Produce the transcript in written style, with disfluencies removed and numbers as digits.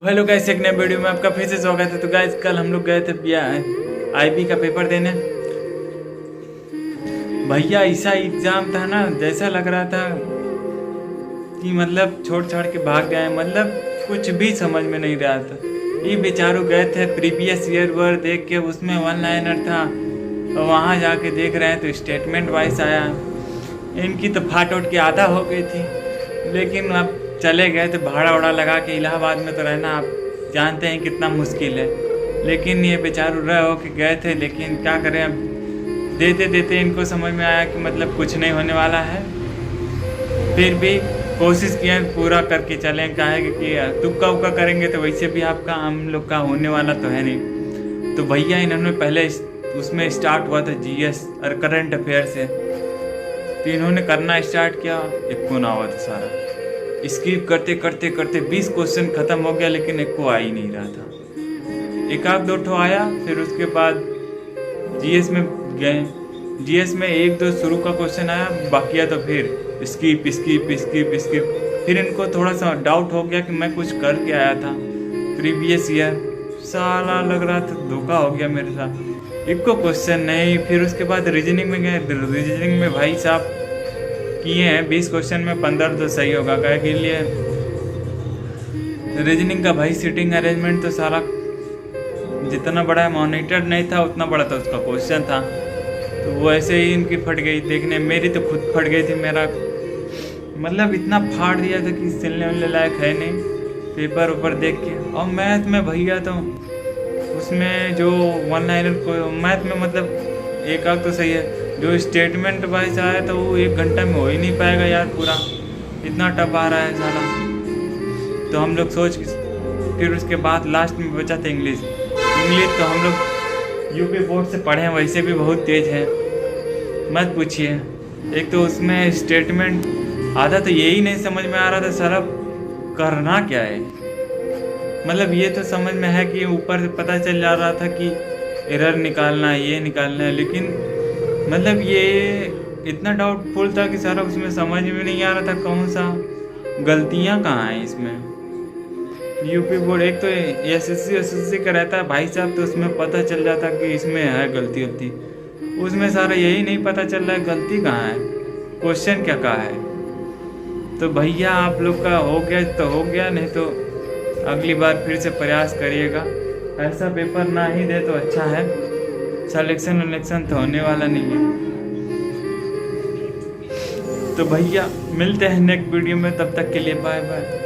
Hello guys, एक नए video में आपका फिर से स्वागत है। तो गाइस, कल हम लोग गए थे आईबी का पेपर देने। भैया ऐसा एग्जाम था ना, जैसा लग रहा था कि मतलब छोड़ छाड़ के भाग गए। मतलब कुछ भी समझ में नहीं रहा था। ये बेचारों गए थे प्रीवियस ईयर वर्ड देख के, उसमें वन लाइनर था और वहाँ जाके देख रहे हैं तो स्टेटमेंट वाइज आया। इनकी तो फाट उठ के आधा हो गई थी, लेकिन अब चले गए थे भाड़ा उड़ा लगा के। इलाहाबाद में तो रहना आप जानते हैं कितना मुश्किल है, लेकिन ये बेचारे रह हो के गए थे। लेकिन क्या करें, अब देते देते इनको समझ में आया कि मतलब कुछ नहीं होने वाला है। फिर भी कोशिश किया पूरा करके चलें, क्या है कि तुक्का उक्का करेंगे तो वैसे भी आपका हम लोग का होने वाला तो है नहीं। तो भैया इन्होंने पहले उसमें स्टार्ट हुआ था जीएस और करंट अफेयर से, तो इन्होंने करना स्टार्ट किया। एक को ना हुआ था, सारा स्किप करते करते करते 20 क्वेश्चन खत्म हो गया, लेकिन एक को आ ही नहीं रहा था। एक आध दो ठो आया। फिर उसके बाद जीएस में गए। जीएस में एक दो शुरू का क्वेश्चन आया, बाकिया तो फिर स्किप स्किप स्किप स्किप। फिर इनको थोड़ा सा डाउट हो गया कि मैं कुछ करके आया था प्रीवियस ईयर। साला लग रहा था धोखा हो गया मेरे साथ, एक को क्वेश्चन नहीं। फिर उसके बाद रीजनिंग में गए। रीजनिंग में भाई साहब किए हैं 20 क्वेश्चन में 15 तो सही होगा। क्या के लिए रीजनिंग का भाई सीटिंग अरेंजमेंट तो सारा जितना बड़ा मॉनिटर नहीं था उतना बड़ा था उसका क्वेश्चन था। तो वो ऐसे ही इनकी फट गई देखने। मेरी तो खुद फट गई थी। मेरा मतलब इतना फाड़ दिया था कि सिलने वाले लायक है नहीं पेपर ऊपर देख के। और मैथ में भैया तो उसमें जो वन लाइनर को मैथ में मतलब एक आध तो सही है, जो स्टेटमेंट वाइज आया तो वो 1 घंटा में हो ही नहीं पाएगा यार पूरा, इतना टफ आ रहा है साला। तो हम लोग सोच फिर उसके बाद लास्ट में बचा था इंग्लिश। तो हम लोग यूपी बोर्ड से पढ़े हैं, वैसे भी बहुत तेज है, मत पूछिए। एक तो उसमें स्टेटमेंट आधा तो यही नहीं समझ में आ रहा था सारा करना क्या है। मतलब ये तो समझ में है कि ऊपर से पता चल जा रहा था कि एरर निकालना है, ये निकालना है, लेकिन मतलब ये इतना डाउटफुल था कि सारा उसमें समझ में नहीं आ रहा था कौन सा गलतियाँ कहाँ हैं इसमें। यूपी बोर्ड एक तो एसएससी का रहता है भाई साहब, तो उसमें पता चल जाता कि इसमें है गलती वलती। उसमें सारा यही नहीं पता चल रहा है गलती कहाँ है, क्वेश्चन क्या कहाँ है। तो भैया आप लोग का हो गया तो हो गया, नहीं तो अगली बार फिर से प्रयास करिएगा। ऐसा पेपर ना ही दे तो अच्छा है, सिलेक्शन विलेक्शन तो होने वाला नहीं है। तो भैया मिलते हैं नेक्स्ट वीडियो में, तब तक के लिए बाय बाय।